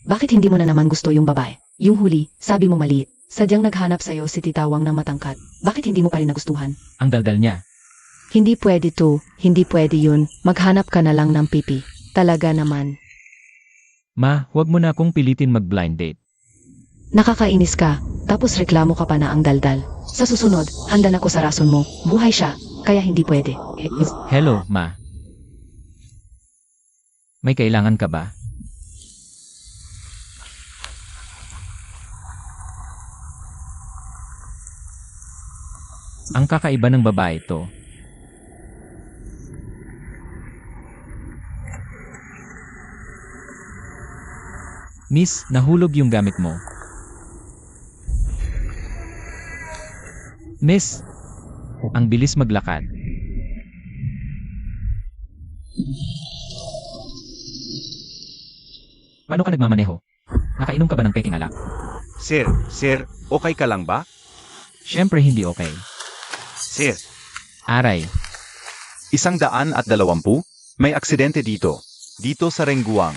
Bakit hindi mo na naman gusto yung babae? Yung huli, sabi mo maliit. Sadyang naghanap sa'yo si Titawang na matangkad. Bakit hindi mo pa rin nagustuhan? Ang daldal niya. Hindi pwede to, hindi pwede yun. Maghanap ka na lang ng pipi. Talaga naman. Ma, huwag mo na akong pilitin mag-blind date. Nakakainis ka, tapos reklamo ka pa na ang daldal. Sa susunod, handa na ko sa rason mo. Buhay siya, kaya hindi pwede. Hello, Ma. May kailangan ka ba? Ang kakaiba ng babae to. Miss, nahulog yung gamit mo. Miss, ang bilis maglakad. Paano ka nagmamaneho? Nakainom ka ba ng peking alak? Sir, okay ka lang ba? Siyempre hindi okay. Sir, Aray, 120? May aksidente dito. Dito sa Renguang.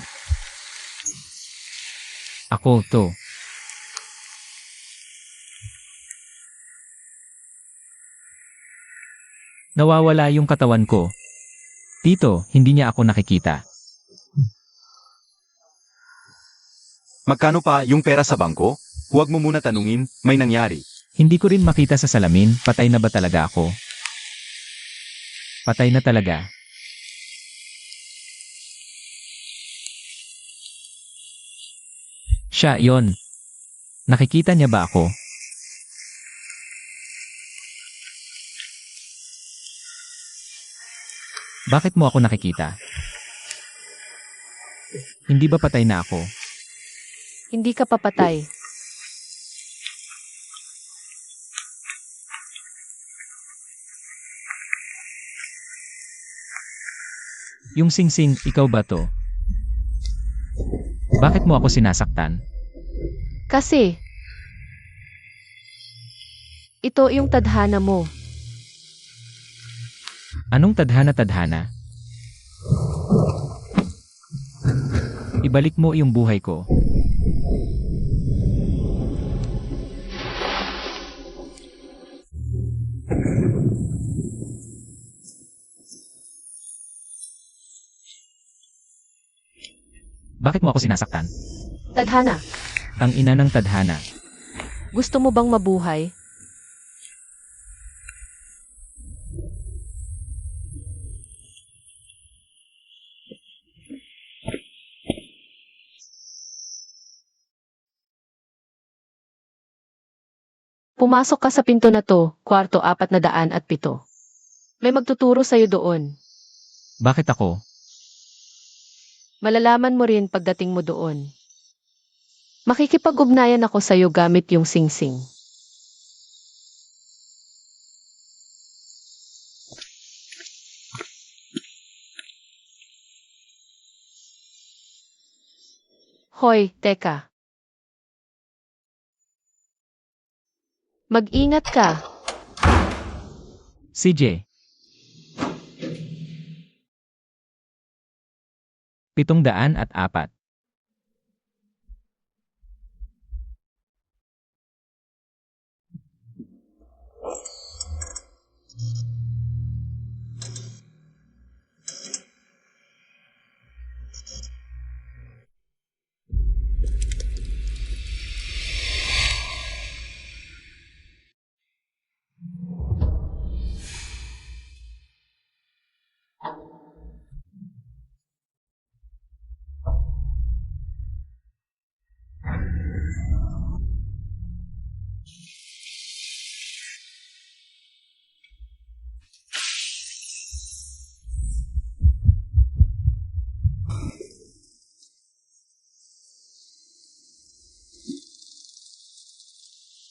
ako to. Nawawala yung katawan ko. Tito, hindi niya ako nakikita. Magkano pa yung pera sa bangko? Huwag mo muna tanungin, may nangyari. Hindi ko rin makita sa salamin, patay na ba talaga ako? Patay na talaga. Siya, yon. Nakikita niya ba ako? Bakit mo ako nakikita? Hindi ba patay na ako? Hindi ka papatay. Yung singsing, ikaw ba to? Bakit mo ako sinasaktan? Kasi, ito yung tadhana mo. Anong tadhana-tadhana? Ibalik mo yung buhay ko. Bakit mo ako sinasaktan? Tadhana, Ang ina ng tadhana. gusto mo bang mabuhay? Pumasok ka sa pinto na to, kwarto 407. May magtuturo sa'yo doon. Bakit ako? Malalaman mo rin pagdating mo doon. Makikipag-ugnayan ako sa'yo gamit yung singsing. Hoy, teka. Mag-ingat ka. CJ. 704.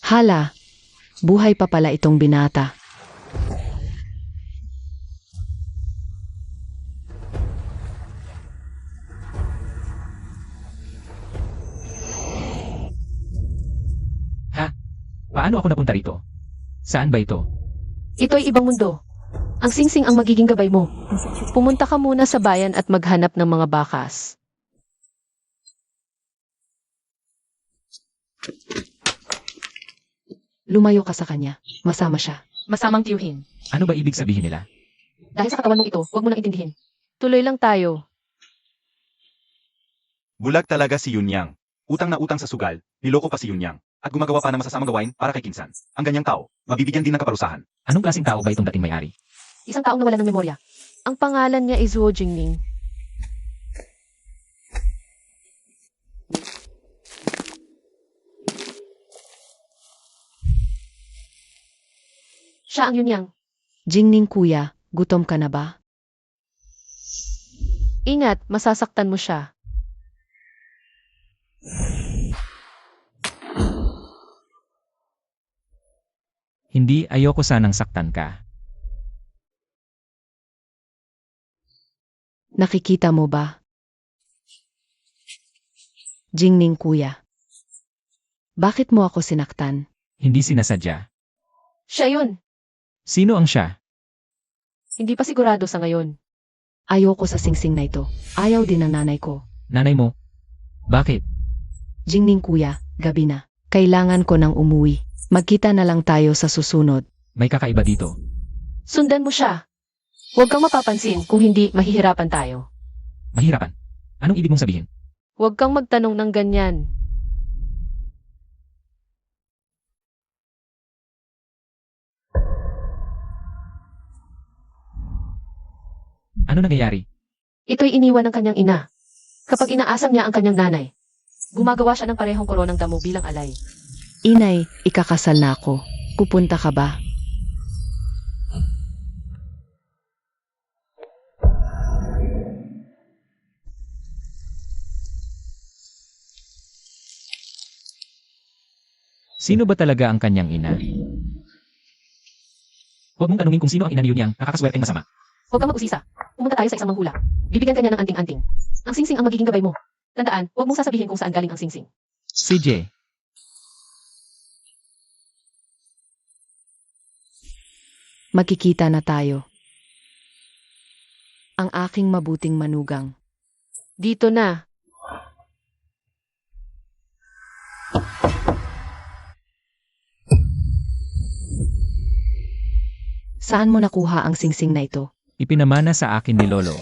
Hala, buhay pa pala itong binata. Ha? Paano ako napunta rito? Saan ba ito? Ito'y ibang mundo. Ang singsing ang magiging gabay mo. Pumunta ka muna sa bayan at maghanap ng mga bakas. Lumayo ka sa kanya. Masama siya. Masamang tiyuhin. Ano ba ibig sabihin nila? Dahil sa katawan mong ito, huwag mo nang intindihin. Tuloy lang tayo. Bulag talaga si Yunyang. Utang na utang sa sugal, niloko pa si Yunyang. At gumagawa pa ng masasamang gawain para kay Kinsan. Ang ganyang tao, mabibigyan din ng kaparusahan. Anong klaseng tao ba itong dating may-ari? Isang taong nawala ng memorya. Ang pangalan niya is Wu Jingning. Siya ang Yunyang. Jingning kuya, gutom ka na ba? Ingat, masasaktan mo siya. Hindi, ayoko sanang saktan ka. Nakikita mo ba? Jingning kuya. Bakit mo ako sinaktan? Hindi sinasadya. Siya yun. Sino ang siya? Hindi pa sigurado sa ngayon. Ayoko sa singsing na ito. Ayaw din ng nanay ko. Nanay mo? Bakit? Jingning kuya, gabi na. Kailangan ko nang umuwi. Magkita na lang tayo sa susunod. May kakaiba dito. Sundan mo siya. Huwag kang mapapansin kung hindi mahihirapan tayo. Mahirapan. Anong ibig mong sabihin? Huwag kang magtanong ng ganyan. Ano nangyayari? Ito'y iniwan ng kanyang ina. Kapag inaasam niya ang kanyang nanay, gumagawa siya ng parehong koronang damo bilang alay. Inay, ikakasal na ako. Pupunta ka ba? Sino ba talaga ang kanyang ina? Huwag mong tanungin kung sino ang ina ni Yunyang, nakakaswerteng masama. Huwag kang mag-usisa. Pumunta tayo sa isang manghula. Bibigyan kanya ng anting-anting. Ang singsing ang magiging gabay mo. Tandaan, huwag mong sasabihin kung saan galing ang singsing. CJ. Magkikita na tayo. Ang aking mabuting manugang. Dito na. Saan mo nakuha ang singsing na ito? Ipinamana sa akin ni Lolo.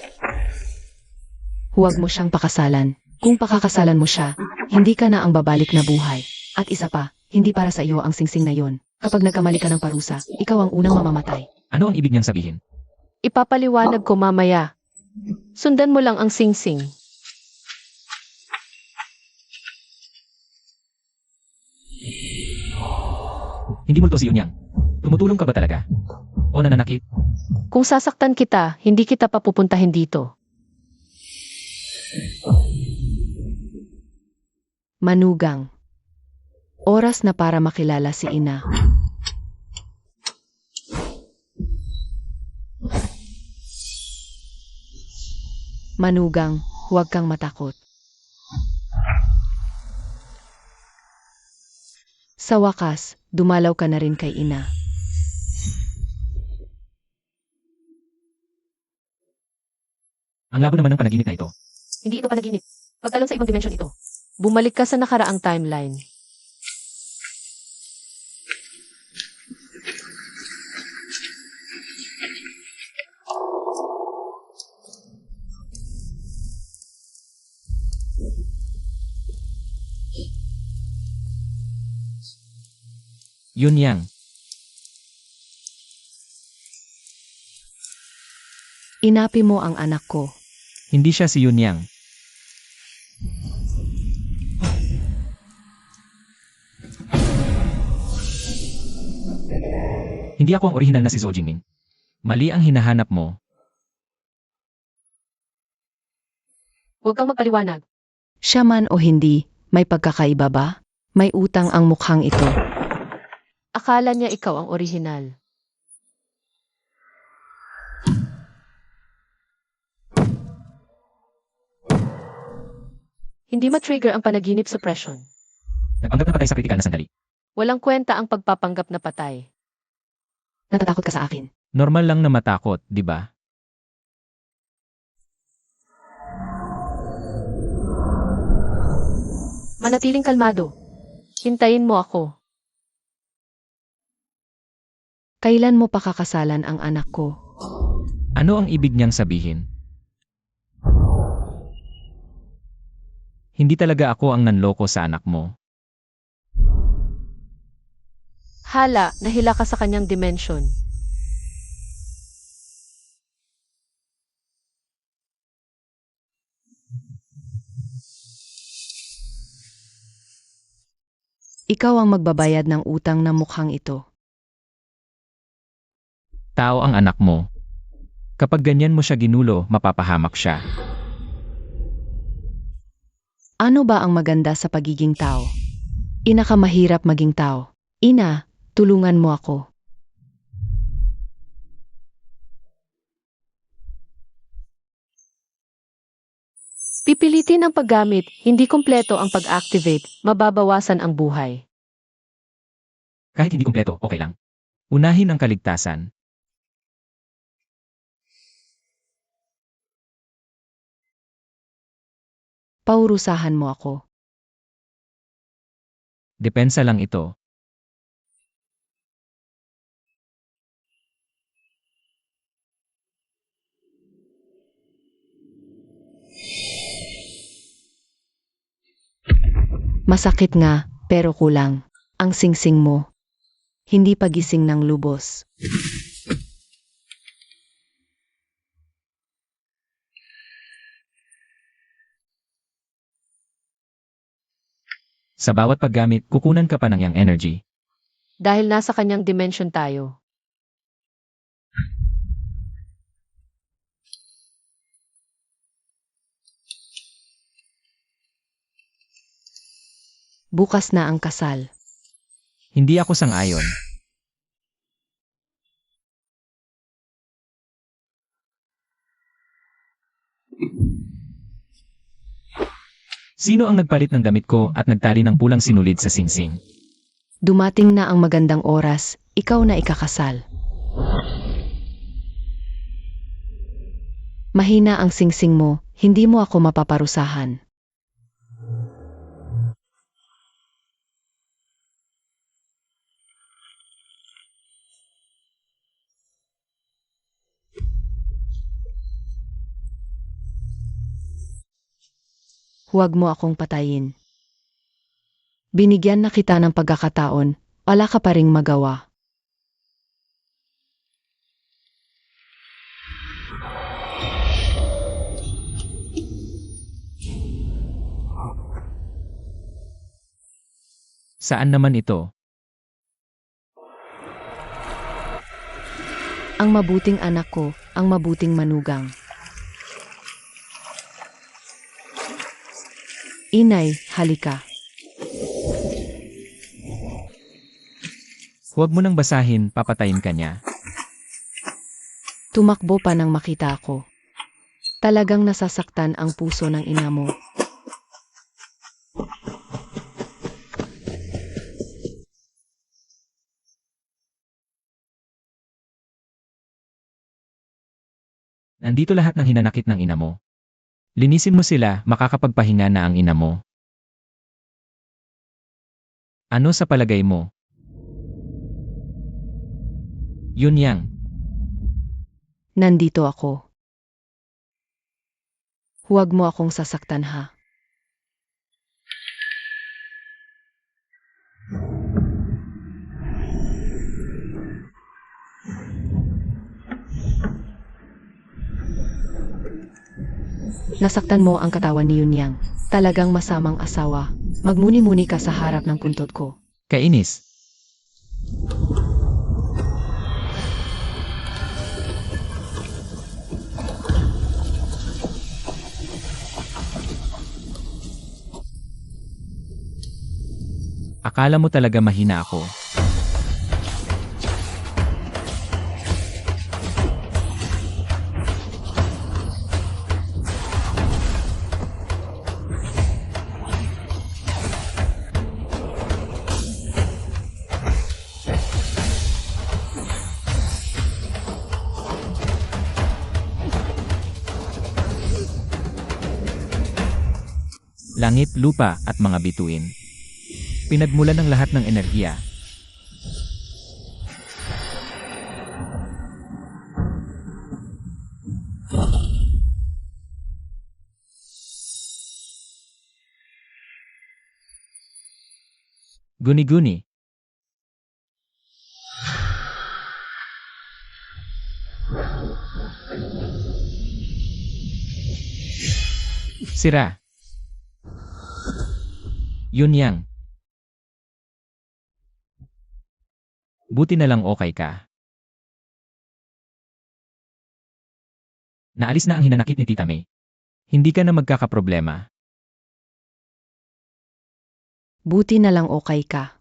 Huwag mo siyang pakasalan. Kung pakakasalan mo siya, hindi ka na ang babalik na buhay. At isa pa, hindi para sa iyo ang singsing na yon. Kapag nagkamali ka ng parusa, ikaw ang unang mamamatay. Ano ang ibig niyang sabihin? Ipapaliwanag ko mamaya. Sundan mo lang ang singsing. Hindi multo si Yunyang. Tumutulong ka ba talaga? O nananakit? Kung sasaktan kita, hindi kita papupuntahin dito. Manugang. Oras na para makilala si ina. Manugang, huwag kang matakot. Sa wakas, dumalaw ka na rin kay ina. Ang labo naman ng panaginip na ito. Hindi ito panaginip. Pagtalon sa ibang dimensyon ito. Bumalik ka sa nakaraang timeline. Yunyang. Inapi mo ang anak ko. Hindi siya si Yunyang. Hindi ako ang orihinal na si Zhou Jingming. Mali ang hinahanap mo. Huwag kang magpaliwanag. Siya man o hindi, may pagkakaiba ba? May utang ang mukhang ito. Akala niya ikaw ang orihinal. Hindi ma-trigger ang panaginip suppression. Nagpanggap na patay sa kritikal na sandali. Walang kwenta ang pagpapanggap na patay. Natatakot ka sa akin. Normal lang na matakot, di ba? Manatiling kalmado. Hintayin mo ako. Kailan mo pakakasalan ang anak ko? Ano ang ibig niyang sabihin? Hindi talaga ako ang nanloko sa anak mo. Hala, nahila ka sa kanyang dimensyon. Ikaw ang magbabayad ng utang na mukhang ito. Tao ang anak mo. Kapag ganyan mo siya ginulo, mapapahamak siya. Ano ba ang maganda sa pagiging tao? Ina ka mahirap maging tao. Ina, tulungan mo ako. Pipilitin ang paggamit, hindi kumpleto ang pag-activate, mababawasan ang buhay. Kahit hindi kumpleto, okay lang. Unahin ang kaligtasan. Paurusahan mo ako. Depensa lang ito. Masakit nga, pero kulang. Ang singsing mo. Hindi pagising ng lubos. Sa bawat paggamit, kukunan ka pa ng yang energy. Dahil nasa kanyang dimension tayo. Bukas na ang kasal. Hindi ako sang-ayon. Sino ang nagpalit ng damit ko at nagtali ng pulang sinulid sa singsing? Dumating na ang magandang oras, ikaw na ikakasal. Mahina ang singsing mo, hindi mo ako mapaparusahan. Huwag mo akong patayin. Binigyan na kita ng pagkakataon, wala ka pa ring magawa. Saan naman ito? Ang mabuting anak ko, ang mabuting manugang. Inay, halika. Huwag mo nang basahin, papatayin ka niya. Tumakbo pa nang makita ko. Talagang nasasaktan ang puso ng ina mo. Nandito lahat ng hinanakit ng ina mo. Linisin mo sila, makakapagpahinga na ang ina mo. Ano sa palagay mo? Yun yang. Nandito ako. Huwag mo akong sasaktan ha. Nasaktan mo ang katawan ni Yunyang. Talagang masamang asawa. Magmuni-muni ka sa harap ng puntot ko. Kainis. Akala mo talaga mahina ako. langit, lupa, at mga bituin. Pinagmulan ng lahat ng enerhiya. Guni-guni. Sira. Yun yang. Buti na lang okay ka. Naalis na ang hinanakit ni Tita May. Hindi ka na magkakaproblema. Buti na lang okay ka.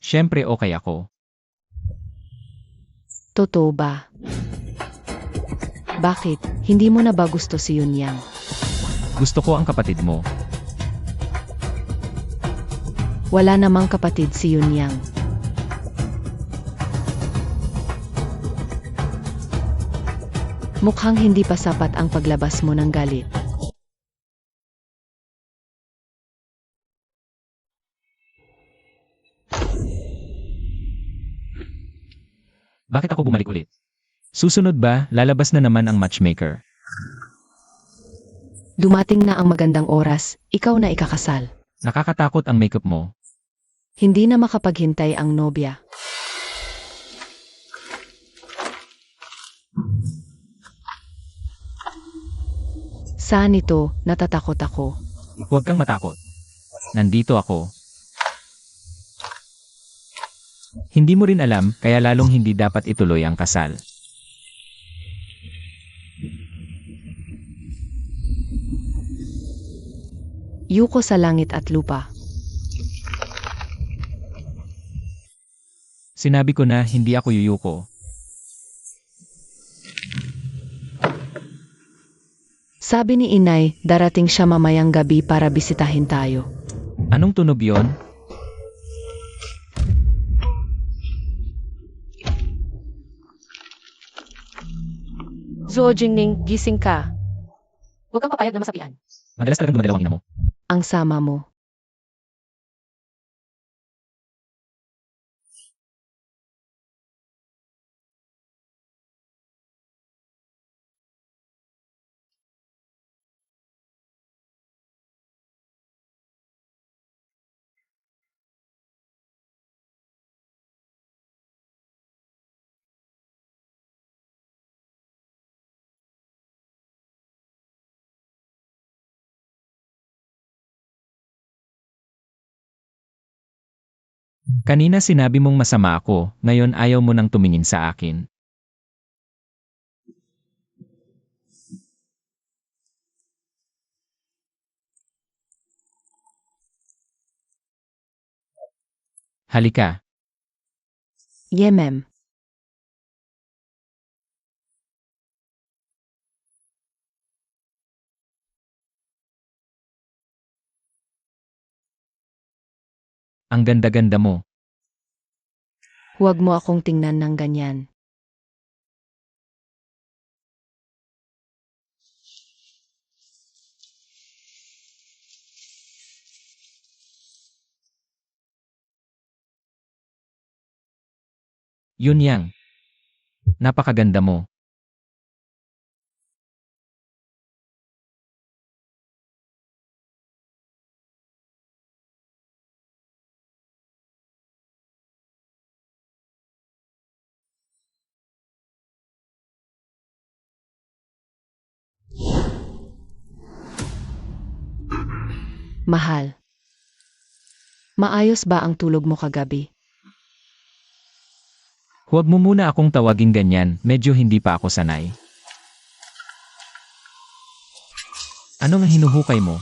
Siyempre okay ako. Totoo ba? Bakit? Hindi mo na ba gusto si Yunyang? Gusto ko ang kapatid mo. Wala namang kapatid si Yunyang. Mukhang hindi pa sapat ang paglabas mo ng galit. Bakit ako bumalik ulit? Susunod ba, lalabas na naman ang matchmaker? Dumating na ang magandang oras, ikaw na ikakasal. Nakakatakot ang makeup mo. Hindi na makapaghintay ang nobya. Saan ito? Natatakot ako. Huwag kang matakot. Nandito ako. Hindi mo rin alam, kaya lalong hindi dapat ituloy ang kasal. Yuko sa langit at lupa. Sinabi ko na hindi ako yuyuko. Sabi ni Inay, darating siya mamayang gabi para bisitahin tayo. Anong tunog yon? Zuo Jingning, gising ka. Huwag kang papayag na masapian. Madalas talagang dumadalaw ang ina mo. Ang sama mo. Kanina sinabi mong masama ako, ngayon ayaw mo nang tumingin sa akin. Halika. Yemem. Ang ganda-ganda mo. Huwag mo akong tingnan ng ganyan. Yun yang. Napakaganda mo. Mahal. Maayos ba ang tulog mo kagabi? Huwag mo muna akong tawagin ganyan, medyo hindi pa ako sanay. Ano nga hinuhukay mo?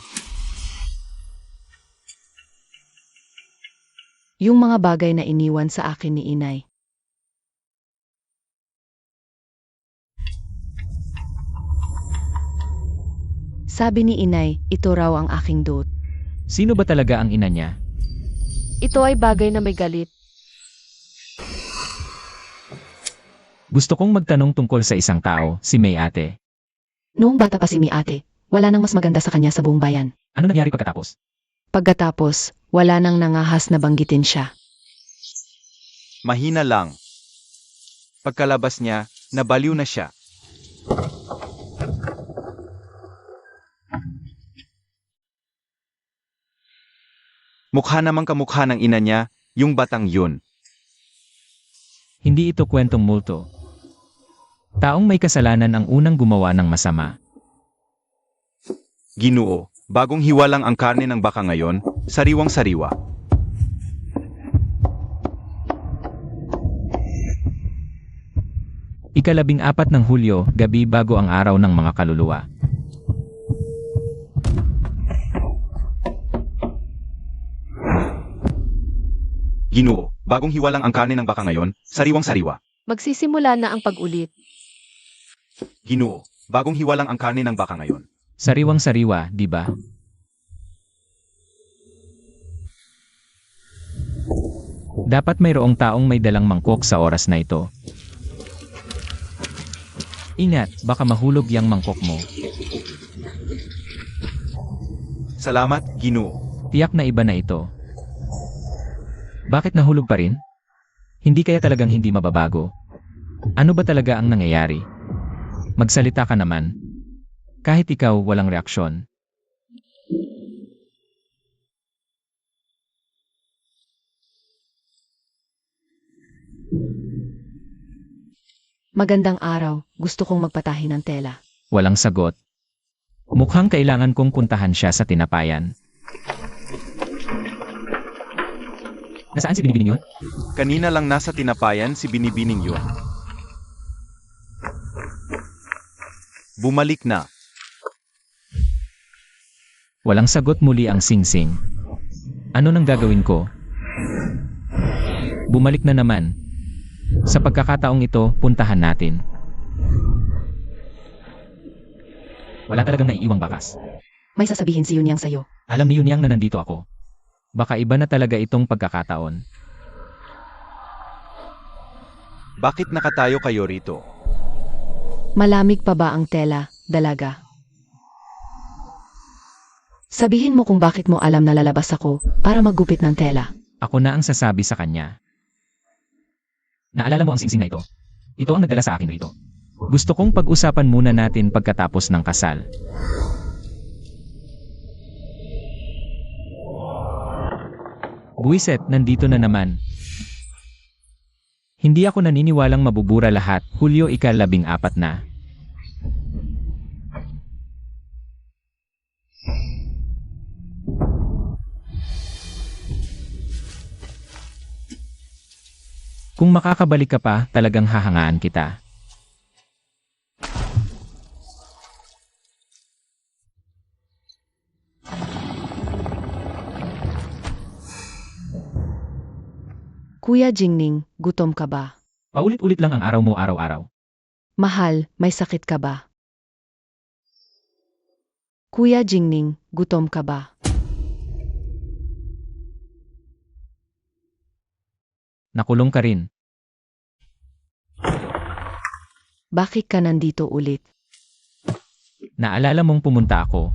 Yung mga bagay na iniwan sa akin ni Inay. Sabi ni Inay, ito raw ang aking dot. Sino ba talaga ang ina niya? Ito ay bagay na may galit. Gusto kong magtanong tungkol sa isang tao, si May ate. Noong bata pa si Mi ate, wala nang mas maganda sa kanya sa buong bayan. Ano nangyari pagkatapos? Pagkatapos, wala nang nangahas na banggitin siya. Mahina lang. Pagkalabas niya, nabaliw na siya. Mukha namang kamukha ng ina niya, yung batang yun. Hindi ito kwentong multo. Taong may kasalanan ang unang gumawa ng masama. Ginoo, bagong hiwalang ang karne ng baka ngayon, sariwang-sariwa. Ika-14 ng Hulyo, gabi bago ang araw ng mga kaluluwa. Ginoo, bagong hiwalang ang karne ng baka ngayon, sariwang-sariwa. Magsisimula na ang pag-ulit. Ginoo, bagong hiwalang ang karne ng baka ngayon. Sariwang-sariwa, di ba? Dapat mayroong taong may dalang mangkok sa oras na ito. Ingat, baka mahulog yang mangkok mo. Salamat, Ginoo. Tiyak na iba na ito. Bakit nahulog pa rin? Hindi kaya talagang hindi mababago? Ano ba talaga ang nangyayari? Magsalita ka naman. Kahit ikaw walang reaksyon. Magandang araw, gusto kong magpatahi ng tela. Walang sagot. Mukhang kailangan kong puntahan siya sa tinapayan. Nasaan si Binibining yun? Kanina lang nasa tinapayan si Binibining yun. Bumalik na. Walang sagot muli ang singsing. Ano nang gagawin ko? Bumalik na naman. Sa pagkakataong ito, puntahan natin. Wala talagang naiiwang bakas. May sasabihin si Yunyang sa'yo. Alam ni Yunyang na nandito ako. Baka iba na talaga itong pagkakataon. Bakit nakatayo kayo rito? Malamig pa ba ang tela, dalaga? Sabihin mo kung bakit mo alam na lalabas ako para maggupit ng tela. Ako na ang sasabi sa kanya. Naalala mo ang singsing na ito? Ito ang nagdala sa akin rito. Gusto kong pag-usapan muna natin pagkatapos ng kasal. Buwiset, nandito na naman. Hindi ako naniniwalang mabubura lahat, Hulyo 14 na. Kung makakabalik ka pa, talagang hahangaan kita. Kuya Jingning, gutom ka ba? Paulit-ulit lang ang araw mo araw-araw. Mahal, may sakit ka ba? Kuya Jingning, gutom ka ba? Nakulong ka rin. Bakit ka nandito ulit? Naalala mong pumunta ako.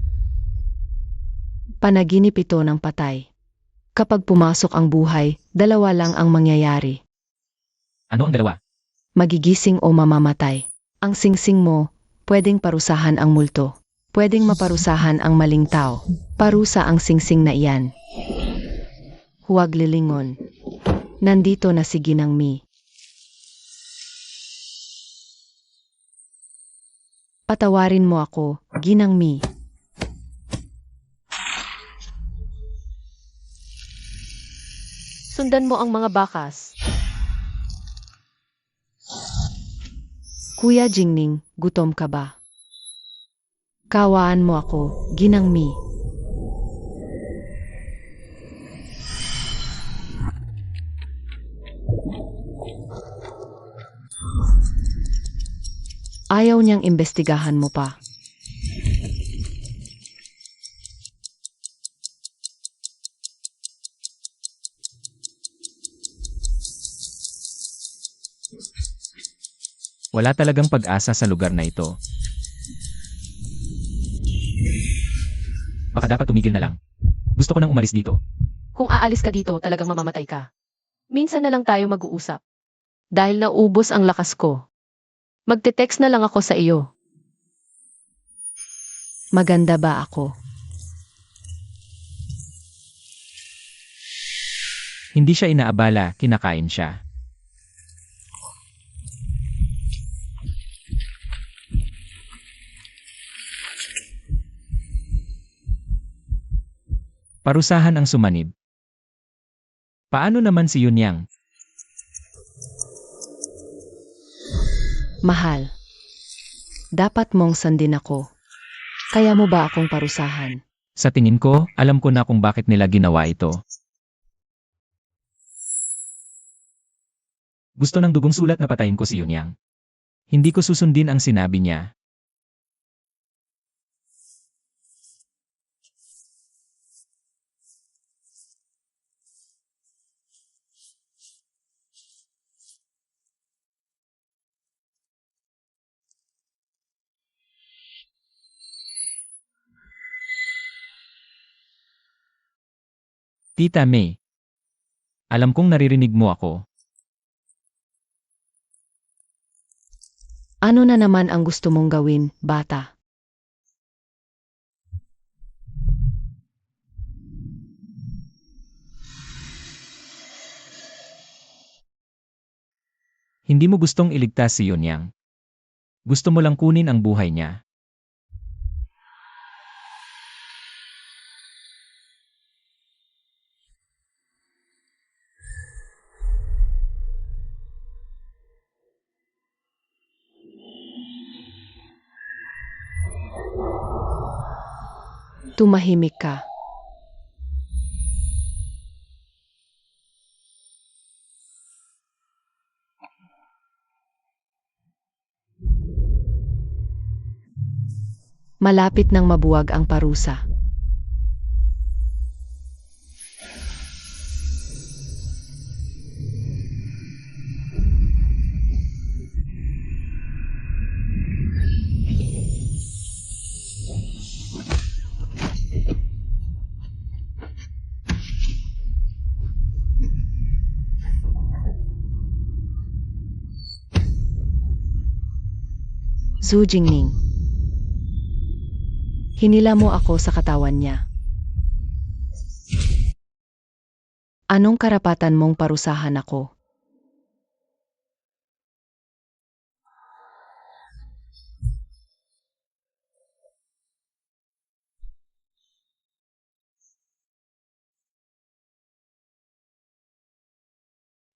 Panaginip ito ng patay. Kapag pumasok ang buhay, dalawa lang ang mangyayari. Ano ang dalawa? Magigising o mamamatay. Ang singsing mo, pwedeng parusahan ang multo. Pwedeng maparusahan ang maling tao. Parusa ang singsing na iyan. Huwag lilingon. Nandito na si Ginang Mi. Patawarin mo ako, Ginang Mi. Sundan mo ang mga bakas. Kuya Jingning, gutom ka ba? Kawaan mo ako, Ginang Mi. Ayaw niyang imbestigahan mo pa. Wala talagang pag-asa sa lugar na ito. Baka baka dapat tumigil na lang. Gusto ko nang umalis dito. Kung aalis ka dito, talagang mamamatay ka. Minsan na lang tayo mag-uusap. Dahil naubos ang lakas ko. Magte-text na lang ako sa iyo. Maganda ba ako? Hindi siya inaabala, kinakain siya. Parusahan ang sumanib. Paano naman si Yunyang? Mahal. Dapat mong sandin ako. Kaya mo ba akong parusahan? Sa tingin ko, alam ko na kung bakit nila ginawa ito. Gusto ng dugong sulat na patayin ko si Yunyang. Hindi ko susundin ang sinabi niya. Tita May, alam kong naririnig mo ako. Ano na naman ang gusto mong gawin, bata? Hindi mo gustong iligtas si Yunyang. Gusto mo lang kunin ang buhay niya. Tumahimik ka. Malapit nang mabuwag ang parusa. Zhu Jingning. Hinila mo ako sa katawan niya. Anong karapatan mong parusahan ako?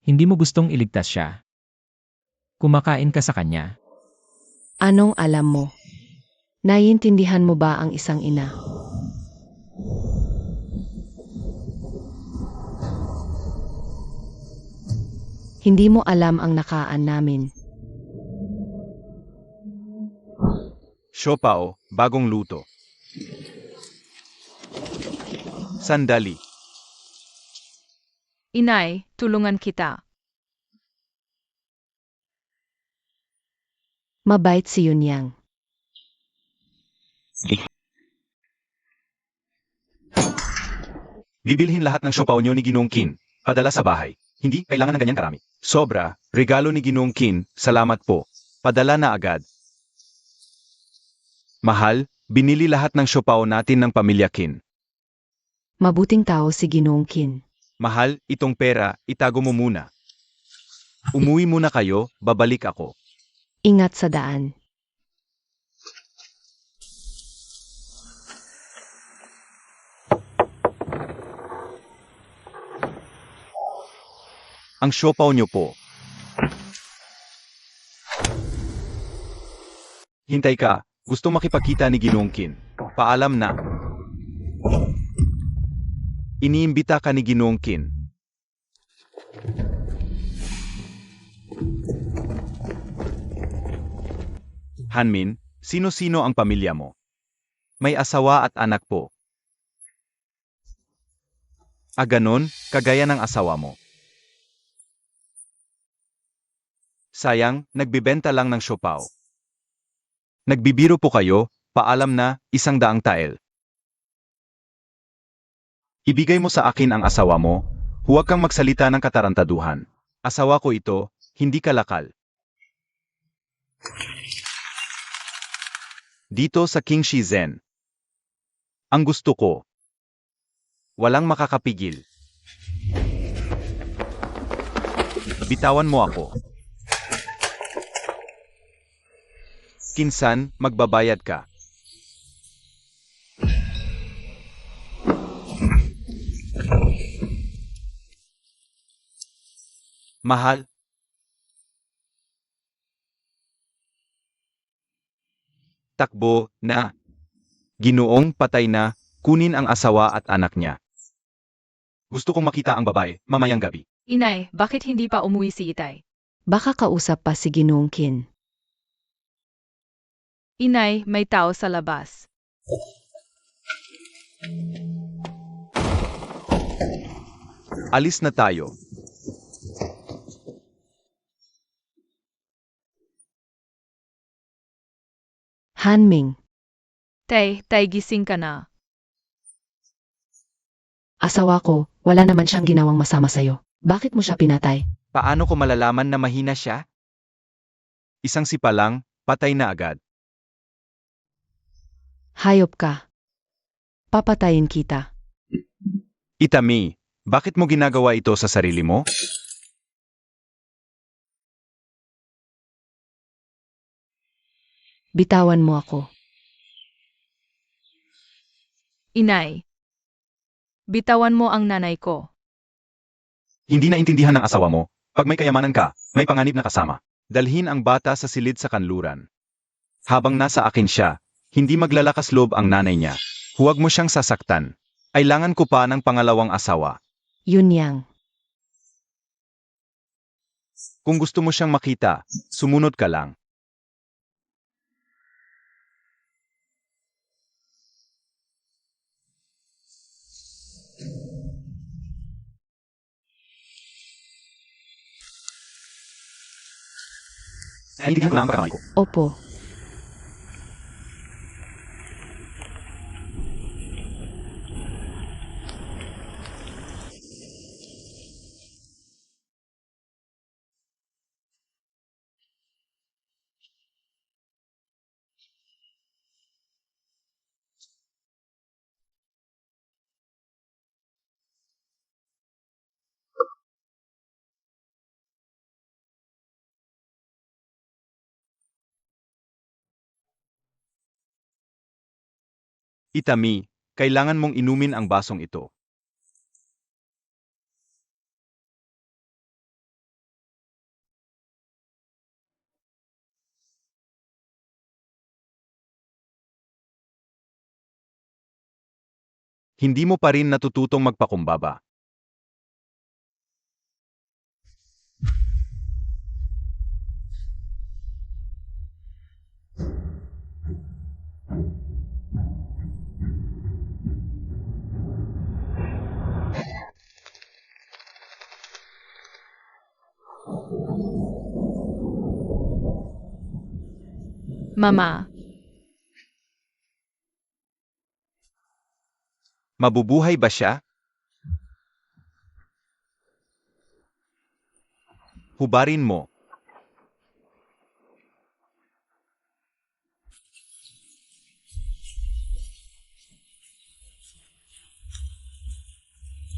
Hindi mo gustong iligtas siya. Kumakain ka sa kanya. Anong alam mo? Naiintindihan mo ba ang isang ina? Hindi mo alam ang nakaan namin. Siopao, bagong luto. Sandali. Inay, tulungan kita. Mabait si Yunyang. Bibilhin lahat ng siopao nyo ni Ginoong Qin. Padala sa bahay. Hindi kailangan ng ganyan karami. Sobra. Regalo ni Ginoong Qin. Salamat po. Padala na agad. Mahal, binili lahat ng siopao natin ng pamilya Qin. Mabuting tao si Ginoong Qin. Mahal, itong pera, itago mo muna. Umuwi muna kayo, babalik ako. Ingat sa daan. Ang siopaw nyo po. Hintay ka, gusto makipagkita ni Ginoong Qin. Paalam na. Iniimbita ka ni Ginoong Qin. Hanmin, sino-sino ang pamilya mo? May asawa at anak po. Ganon, kagaya ng asawa mo. Sayang, nagbibenta lang ng siopaw. Nagbibiro po kayo, paalam na, 100 tael. Ibigay mo sa akin ang asawa mo, huwag kang magsalita ng katarantaduhan. Asawa ko ito, hindi kalakal. Dito sa King Shizen. Ang gusto ko. Walang makakapigil. Bitawan mo ako. Kinsan, magbabayad ka. Mahal. Takbo na. Ginoong patay na, kunin ang asawa at anak niya. Gusto kong makita ang babae, mamayang gabi. Inay, bakit hindi pa umuwi si Itay? Baka kausap pa si Ginoong Kin. Inay, may tao sa labas. Alis na tayo. Hanming, Tay, gising ka na. asawa ko, wala naman siyang ginawang masama sa'yo. Bakit mo siya pinatay? Paano ko malalaman na mahina siya? Isang sipa lang, patay na agad. Hayop ka. Papatayin kita. Itami, bakit mo ginagawa ito sa sarili mo? Bitawan mo ako. Inay, bitawan mo ang nanay ko. Hindi naintindihan ng asawa mo. Pag may kayamanan ka, may panganib na kasama. Dalhin ang bata sa silid sa kanluran. Habang nasa akin siya, hindi maglalakas loob ang nanay niya. Huwag mo siyang sasaktan. Kailangan ko pa ng pangalawang asawa. Yun yang. Kung gusto mo siyang makita, sumunod ka lang. Naintindihan ko na ang pagkakamali ko. Opo. Itami, kailangan mong inumin ang basong ito. Hindi mo pa rin natututong magpakumbaba. Mama, Mabubuhay ba siya? Hubarin mo.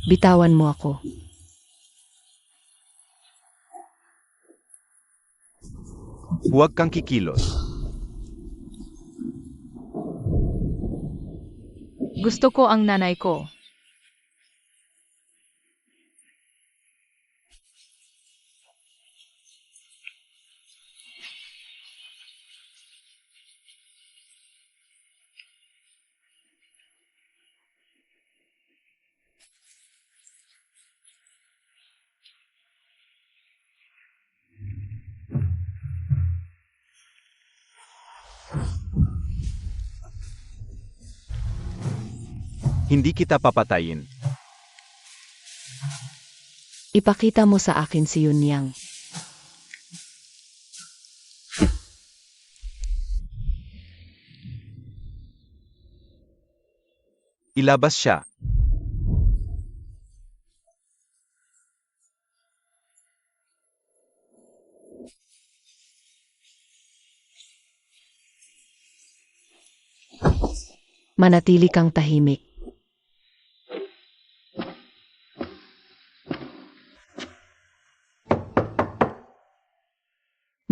Bitawan mo ako. Huwag kang kikilos. gusto ko ang nanay ko. Hindi kita papatayin. Ipakita mo sa akin si Yun Yang. Ilabas siya. Manatili kang tahimik.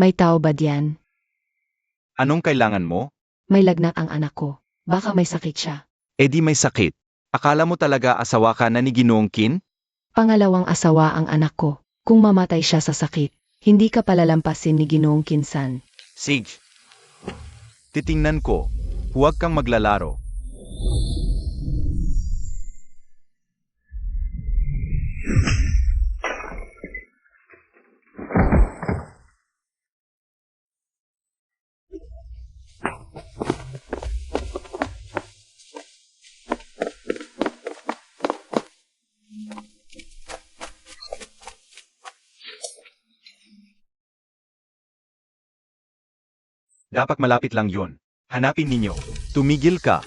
May tao ba diyan? Anong kailangan mo? May lagnat ang anak ko. Baka may sakit siya. E di may sakit. Akala mo talaga asawa ka na ni Ginoong Kin? Pangalawang asawa ang anak ko. Kung mamatay siya sa sakit, hindi ka palalampasin ni Ginoong Kinsan. Sige. Titingnan ko. Huwag kang maglalaro. Dapat malapit lang yun. Hanapin ninyo. Tumigil ka.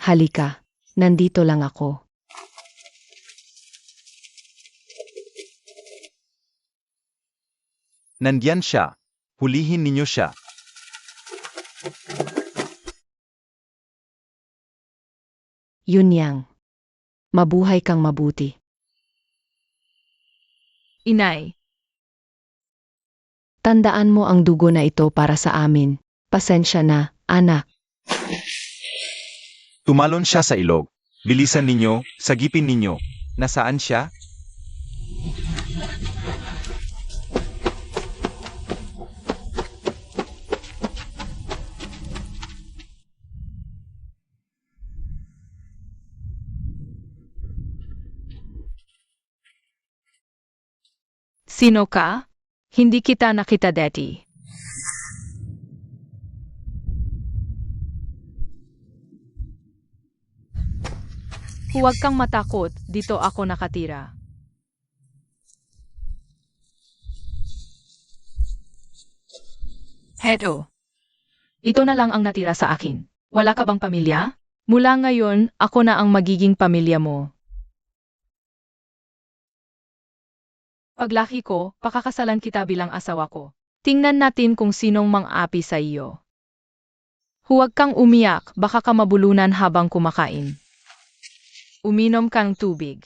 Halika. Nandito lang ako. Nandiyan siya. Hulihin ninyo siya. Yunyang. Mabuhay kang mabuti. Inay, Tandaan mo ang dugo na ito para sa amin. Pasensya na, anak. Tumalon siya sa ilog. Bilisan ninyo, sagipin ninyo. Nasaan siya? sino ka? Hindi kita nakita dati. Huwag kang matakot, dito ako nakatira. Heto. Ito na lang ang natira sa akin. Wala ka bang pamilya? Mula ngayon, ako na ang magiging pamilya mo. Paglaki ko, pakakasalan kita bilang asawa ko. Tingnan natin kung sinong mang-api sa iyo. Huwag kang umiyak, baka ka mabulunan habang kumakain. Uminom kang tubig.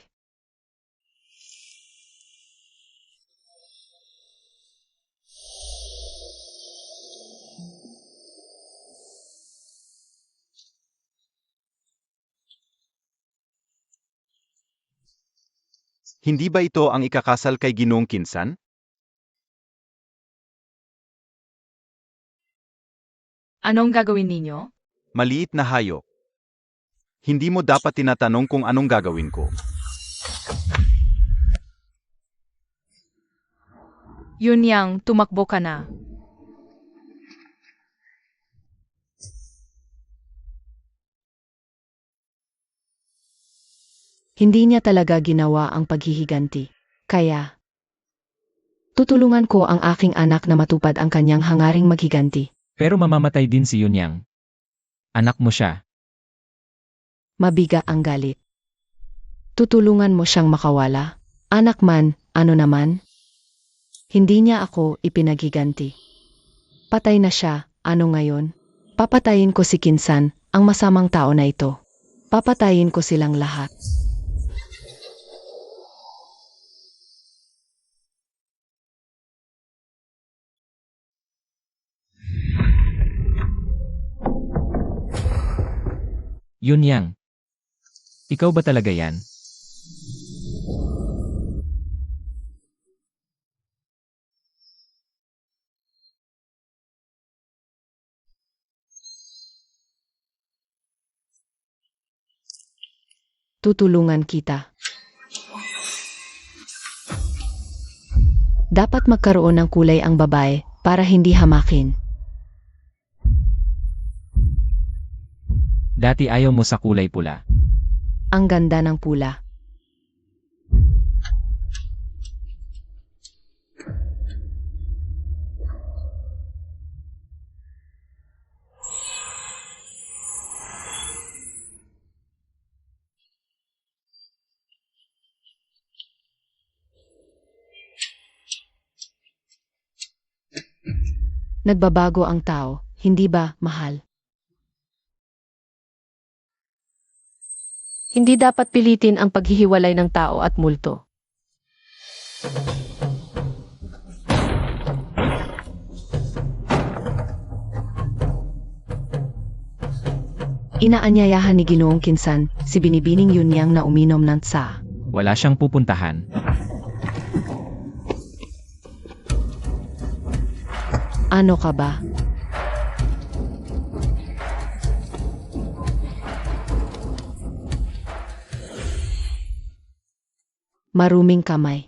Hindi ba ito ang ikakasal kay Ginoong Kinsan? Anong gagawin ninyo? Maliit na hayop. Hindi mo dapat tinatanong kung anong gagawin ko. Yunyang, tumakbo ka na. Hindi niya talaga ginawa ang paghihiganti. Kaya, tutulungan ko ang aking anak na matupad ang kanyang hangaring maghiganti. Pero mamamatay din si Yunyang. Anak mo siya. Mabiga ang galit. Tutulungan mo siyang makawala. Anak man, ano naman? Hindi niya ako ipinaghiganti. Patay na siya, ano ngayon? Papatayin ko si Kinsan, ang masamang tao na ito. Papatayin ko silang lahat. Yunyang. Ikaw ba talaga yan? Tutulungan kita. Dapat magkaroon ng kulay ang babae para hindi hamakin. Dati ayaw mo sa kulay pula. Ang ganda ng pula. Nagbabago ang tao, hindi ba, mahal? Hindi dapat pilitin ang paghihiwalay ng tao at multo. Inaanyayahan ni Ginoong Kinsan si Binibining Yunyang na uminom ng tsa. Wala siyang pupuntahan. Ano ka ba? Maruming kamay.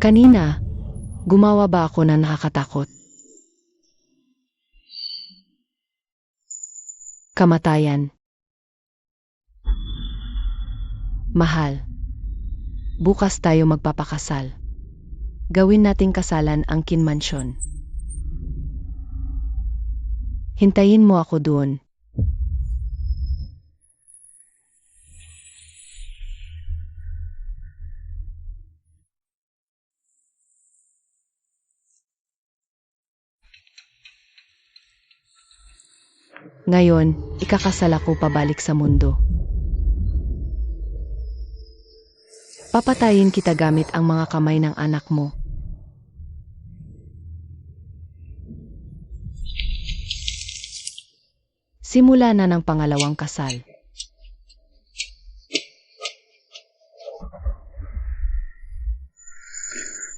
Kanina, gumawa ba ako na nakakatakot? Kamatayan. Mahal. Bukas tayo magpapakasal. Gawin nating kasalan ang kinmansyon. Hintayin mo ako doon. Ngayon, ikakasal ako pabalik sa mundo. Papatayin kita gamit ang mga kamay ng anak mo. Simula na ng pangalawang kasal.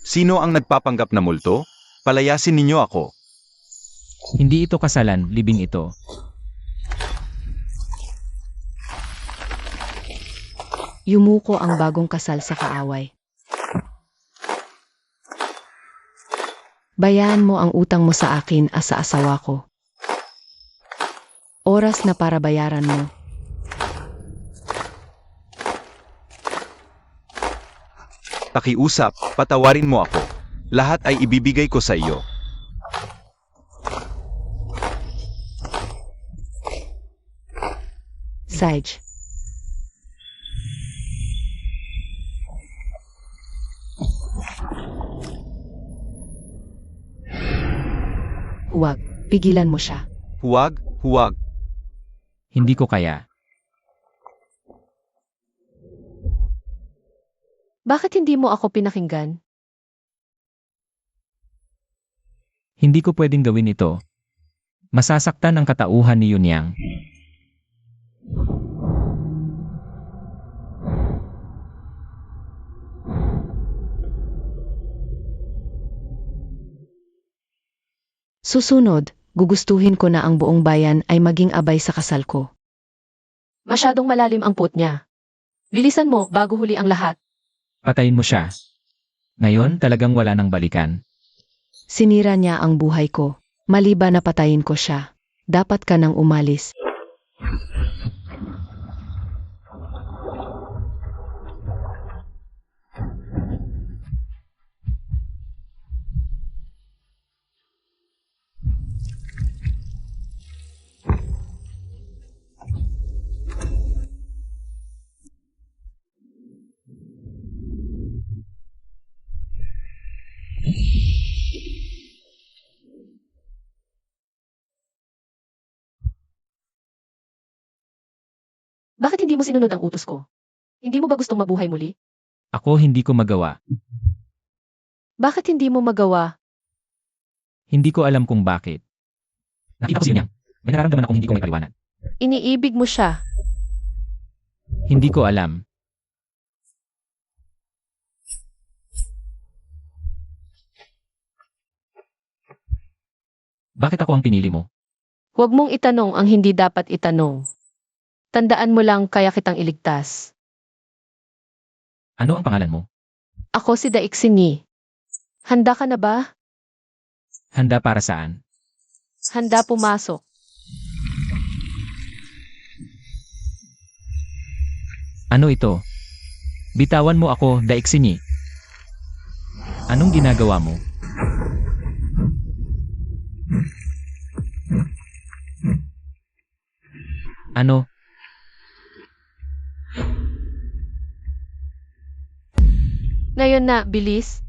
Sino ang nagpapanggap na multo? Palayasin ninyo ako. Hindi ito kasalan, libing ito. Yumuko ang bagong kasal sa kaaway. Bayaan mo ang utang mo sa akin as sa asawa ko. Oras na para bayaran mo. Pakiusap, patawarin mo ako. Lahat ay ibibigay ko sa iyo. Sage. Huwag, pigilan mo siya. Huwag, huwag. Hindi ko kaya. Bakit hindi mo ako pinakinggan? Hindi ko pwedeng gawin ito. Masasaktan ang katauhan ni Yunyang. Susunod, gugustuhin ko na ang buong bayan ay maging abay sa kasal ko. Masyadong malalim ang puot niya. Bilisan mo bago huli ang lahat. Patayin mo siya. Ngayon talagang wala nang balikan. Sinira niya ang buhay ko. Mali ba na patayin ko siya? Dapat ka nang umalis. Bakit hindi mo sinunod ang utos ko? Hindi mo ba gustong mabuhay muli? Ako hindi ko magawa. Bakit hindi mo magawa? Hindi ko alam kung bakit. Nakita ko si Yunyang. May nararamdaman akong hindi ko may paliwanag. Iniibig mo siya. Hindi ko alam. Bakit ako ang pinili mo? Huwag mong itanong ang hindi dapat itanong. Tandaan mo lang kaya kitang iligtas. Ano ang pangalan mo? Ako si Daixini. Handa ka na ba? Handa para saan? Handa pumasok. Ano ito? Bitawan mo ako, Daiksini. Anong ginagawa mo? Ano? Ngayon na, bilis.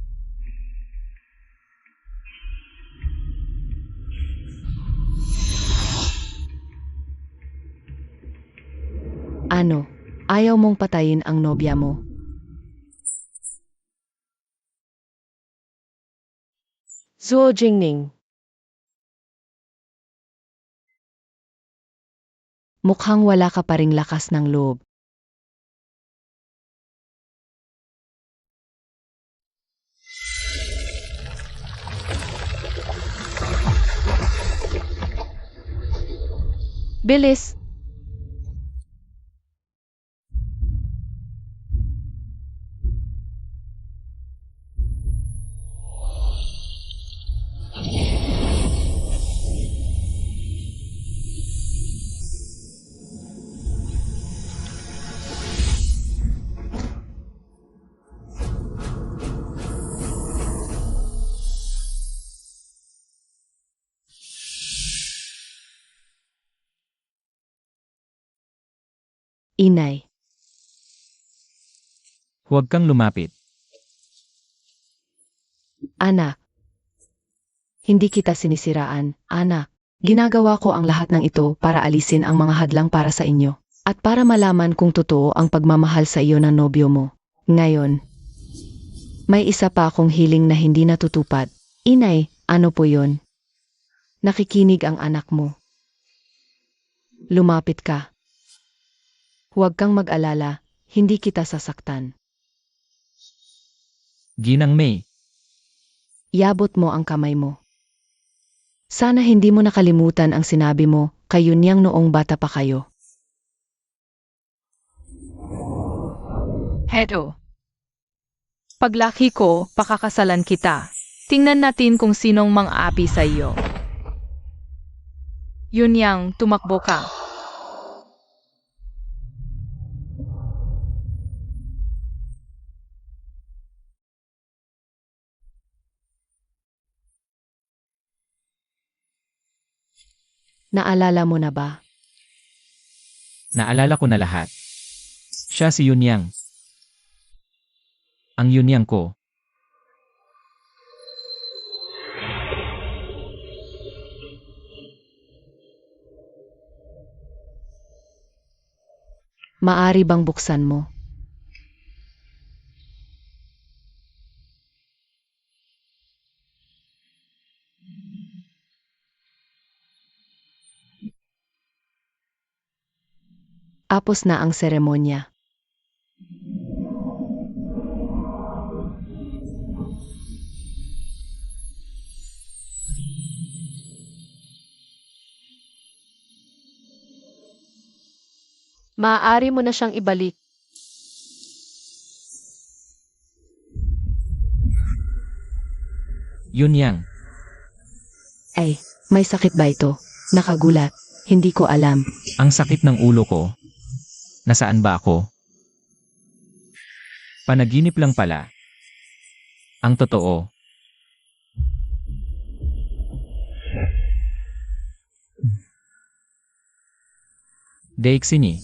Ano? Ayaw mong patayin ang nobya mo? Zuo Jingning. Mukhang wala ka pa ring lakas ng loob. Bilis. Inay, Huwag kang lumapit. anak. Hindi kita sinisiraan, anak. Ginagawa ko ang lahat ng ito para alisin ang mga hadlang para sa inyo. At para malaman kung totoo ang pagmamahal sa iyo ng nobyo mo. Ngayon, may isa pa akong hiling na hindi natutupad. Inay, ano po yon? Nakikinig ang anak mo. Lumapit ka. Huwag kang mag-alala, hindi kita sasaktan. Ginang May, Iabot mo ang kamay mo. Sana hindi mo nakalimutan ang sinabi mo kay Yunyang noong bata pa kayo. Heto. Paglaki ko, pakakasalan kita. Tingnan natin kung sinong mang-aapi sa iyo. Yunyang, tumakbo ka. Naalala mo na ba? naalala ko na lahat. Siya si Yunyang. Ang Yunyang ko. Maari bang buksan mo? Tapos na ang seremonya. Maaari mo na siyang ibalik. Yunyang. Ay, may sakit ba ito? Nakagulat. Hindi ko alam. Ang sakit ng ulo ko. Nasaan ba ako? Panaginip lang pala. Ang totoo. Daiksini.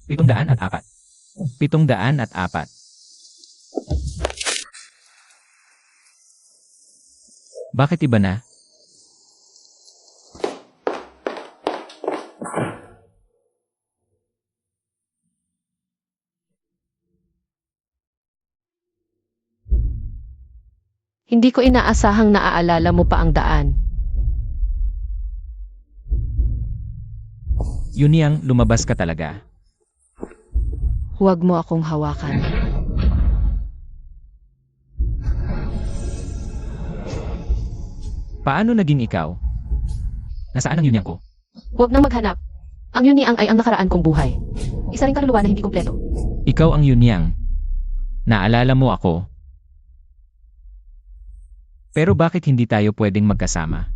₱704. 704. Bakit iba na? Hindi ko inaasahang naaalala mo pa ang daan. Yunyang, lumabas ka talaga. Huwag mo akong hawakan. Paano naging ikaw? Nasaan ang Yunyang ko? Huwag nang maghanap. Ang Yunyang ay ang nakaraan kong buhay. Isa ring kaluluwa na hindi kumpleto. Ikaw ang Yunyang. Naalala mo ako. Pero bakit hindi tayo pwedeng magkasama?